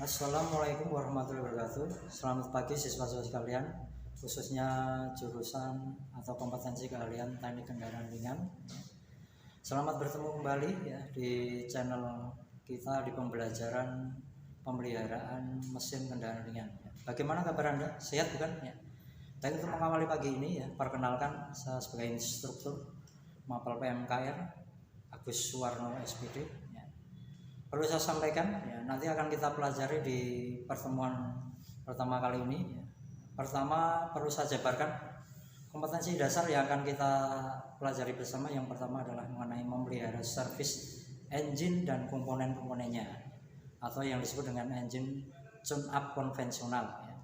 Assalamualaikum warahmatullahi wabarakatuh. Selamat pagi siswa-siswa sekalian, khususnya jurusan atau kompetensi keahlian teknik kendaraan ringan. Selamat bertemu kembali ya di channel kita di pembelajaran pemeliharaan mesin kendaraan ringan. Bagaimana kabar Anda? Sehat bukan? Ya. Dan untuk mengawali pagi ini ya, perkenalkan saya sebagai instruktur Mapel PMKR Agus Suwarno SPD. Perlu saya sampaikan ya, nanti akan kita pelajari di pertemuan pertama kali ini ya. Pertama perlu saya jabarkan kompetensi dasar yang akan kita pelajari bersama. Yang pertama adalah mengenai memelihara servis engine dan komponen-komponennya atau yang disebut dengan engine tune-up konvensional ya.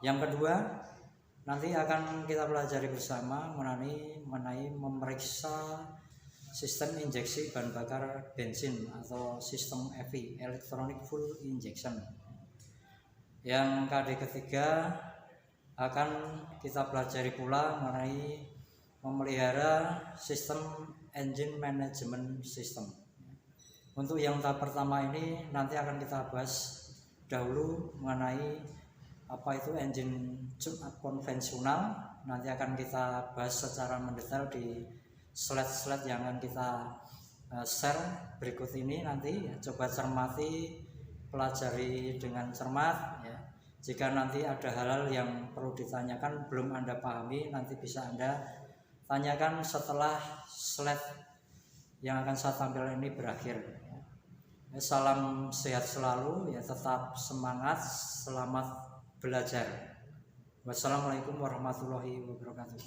Yang kedua nanti akan kita pelajari bersama mengenai memeriksa sistem injeksi bahan bakar bensin atau sistem EFI, Electronic Fuel Injection. Yang ketiga akan kita pelajari pula mengenai memelihara sistem engine management system. Untuk yang tahap pertama ini nanti akan kita bahas dahulu mengenai apa itu engine tune-up konvensional. Nanti akan kita bahas secara mendetail di slide-slide yang akan kita share berikut ini. Nanti ya, coba cermati, pelajari dengan cermat ya. Jika nanti ada hal-hal yang perlu ditanyakan belum Anda pahami, nanti bisa Anda tanyakan setelah slide yang akan saya tampilkan ini berakhir ya. Salam sehat selalu ya, tetap semangat, selamat belajar. Wassalamualaikum warahmatullahi wabarakatuh.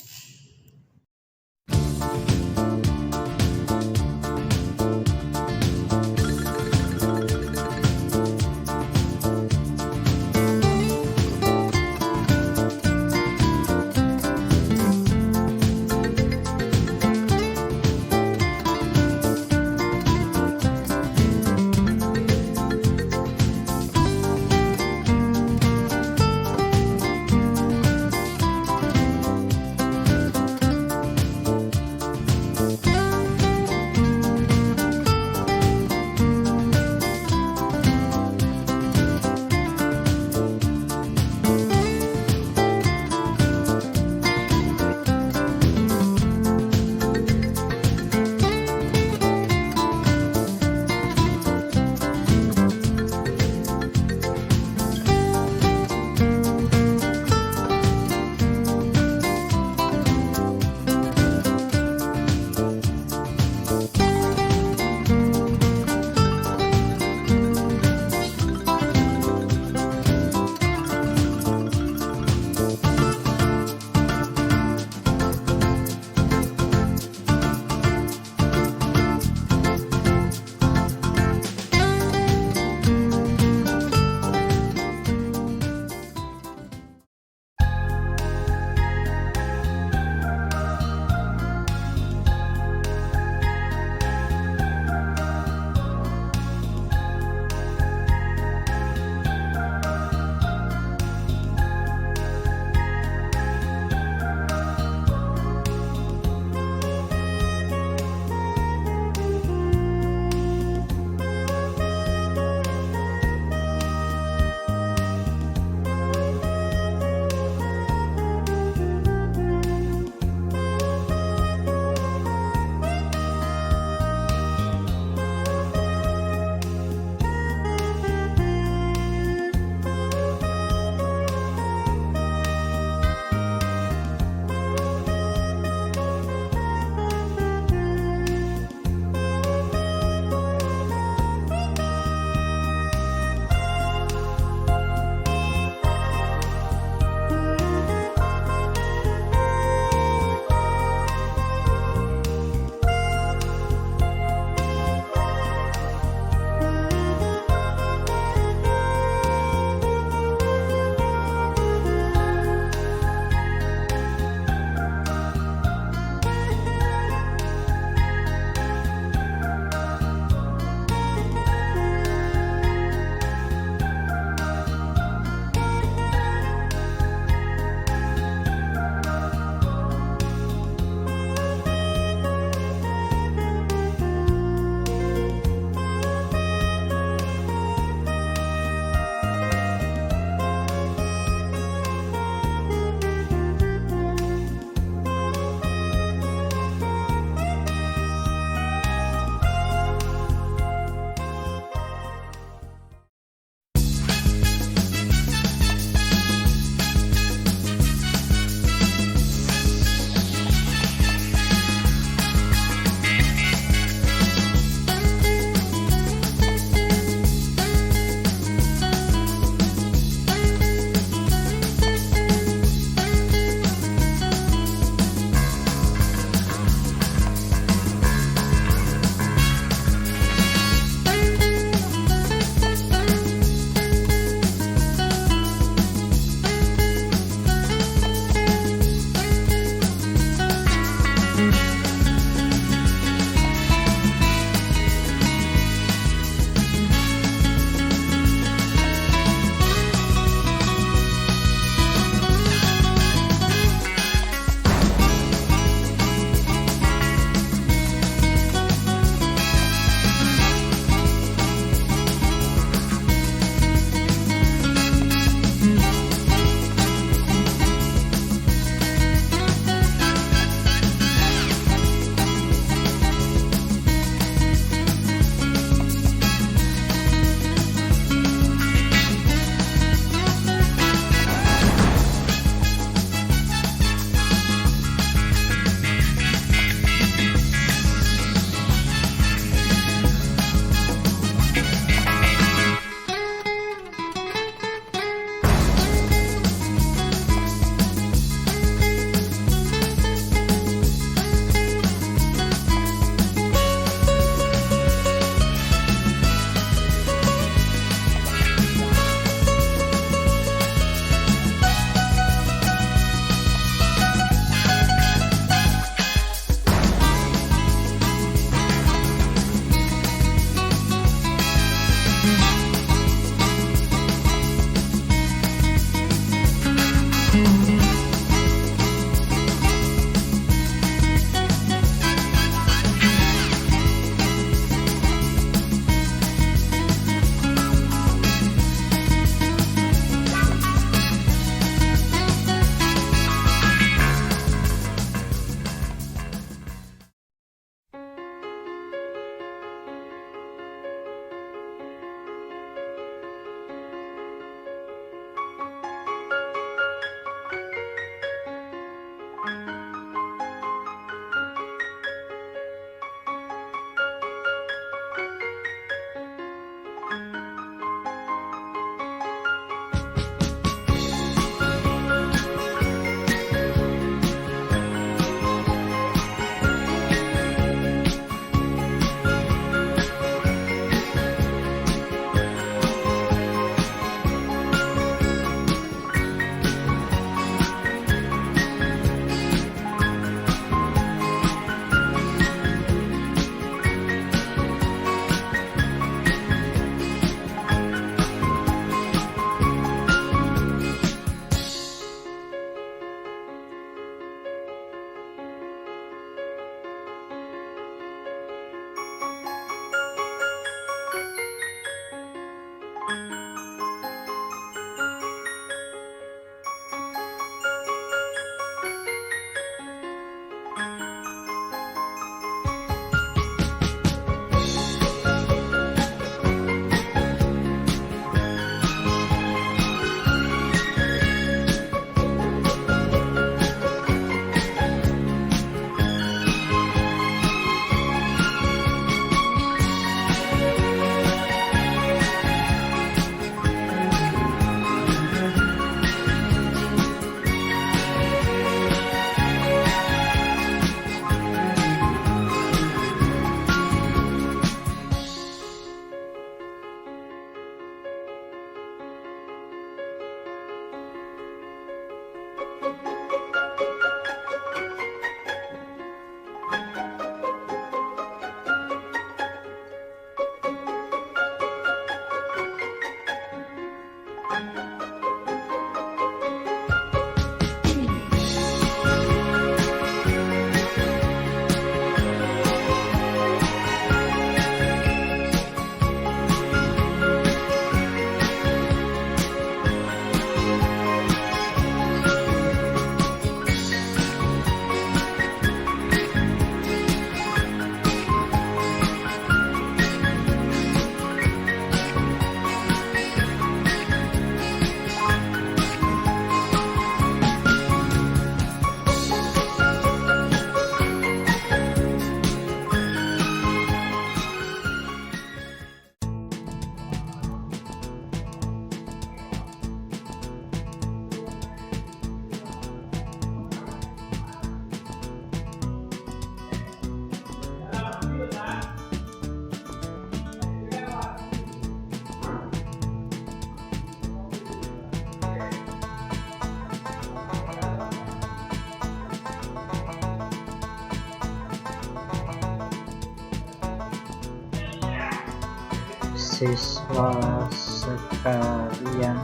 Siswa sekalian,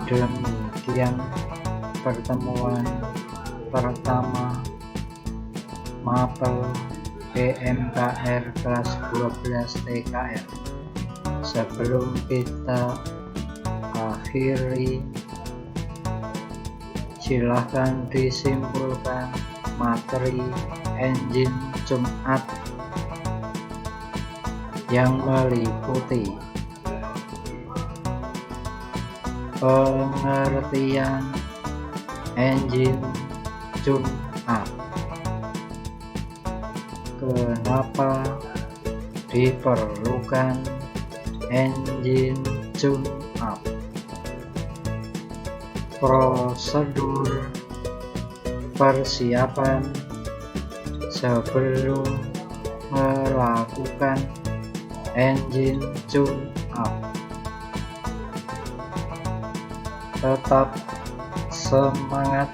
demikian pertemuan pertama mapel PMKR kelas 12 TKR. Sebelum kita akhiri, silahkan disimpulkan materi engine Jumat yang meliputi pengertian engine tune-up, kenapa diperlukan engine tune-up, prosedur persiapan sebelum melakukan engine tune-up. Tetap semangat,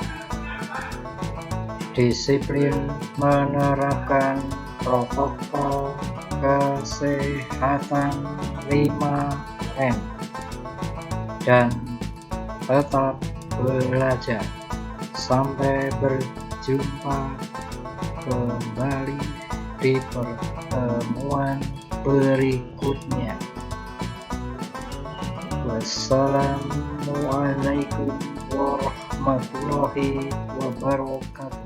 disiplin menerapkan protokol kesehatan 5M, dan tetap belajar. Sampai berjumpa kembali di pertemuan berikutnya. Wassalamualaikum warahmatullahi wabarakatuh.